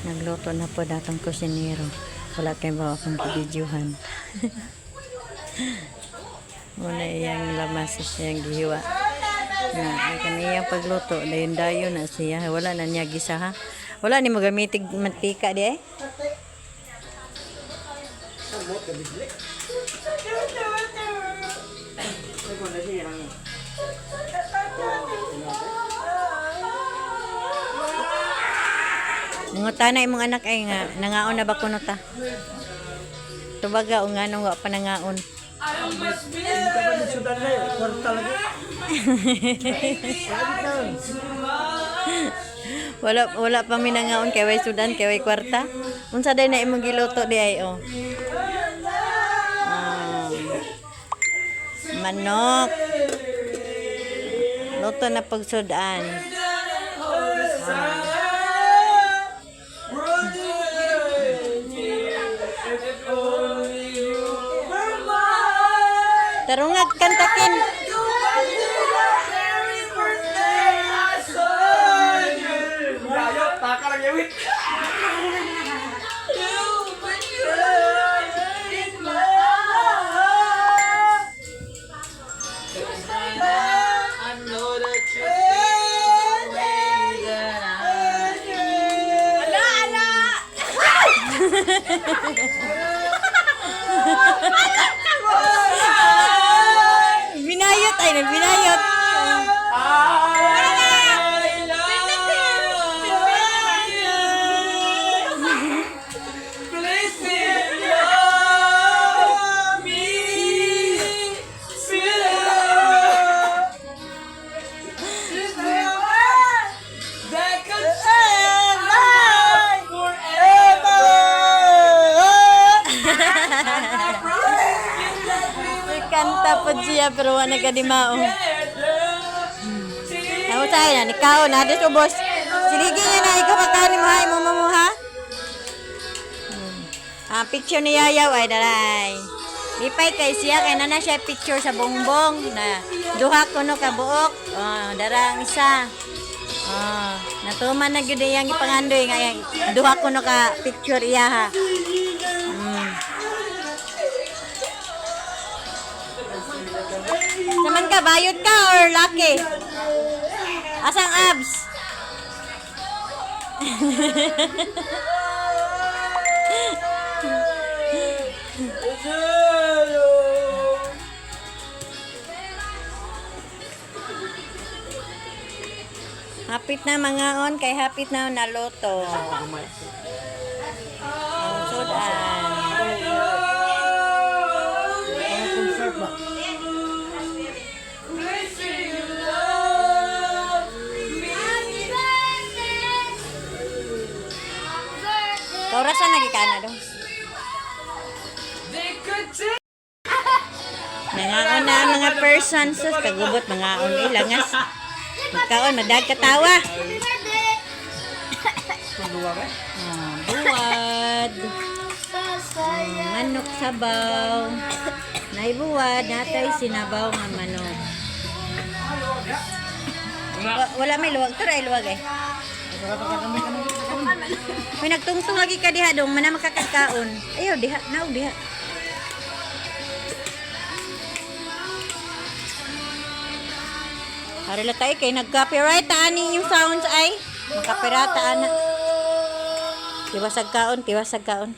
Nagluto na po datong kuseniro. Wala kayo ba akong videohan. Muna iyang lamas siyang gihiwa. Na ay kaniyang pagluto dayon na siya. Wala na niya gisa ha. Wala ni magamitig mantika di eh. Nguta na imong anak ay nga nangaon na ba kuno ta? Tubaga o nga nung wa pa nangaon. wala pa mi nangaon kay way sudan kay way kwarta. Unsa day na imong giluto di ay oh. Manok. Luto na pagsudan. Tarungag kantakin. Binayot ay binayot. Kanta po siya pero wala nagadimao. Ako tayo na, ikaw na, dito boss. Siligi niya na, ikaw pagkani mo, hay mo ha? Picture ni Yayaw ay dalay. Lipay kay siya, kay na siya picture sa bongbong na duha ko no kabuok. Darang isa. Natuman na gyud iyang ipangandoy nga duha ko no ka picture iya ha. Naman ka, bayot ka or lucky? Asang abs? Hapit na mga on, kay hapit na naluto. Sudan. Orasan lagi ka na dong. Nangaon na mga persons sus kagubot mga on ilangas. Magkaon madag katawa. Buwad. Manok sabaw. Naibuwad natay sinabaw nga manok. Wala may luwag, turay luwag eh. May nagtungtong lagi ka diha dong, mana makakakaon. Ayaw diha, naog diha. Harila tayo kay nag-copyright ani yung sounds ay. Makapirata ana. Tiwasag kaon, tiwasag kaon.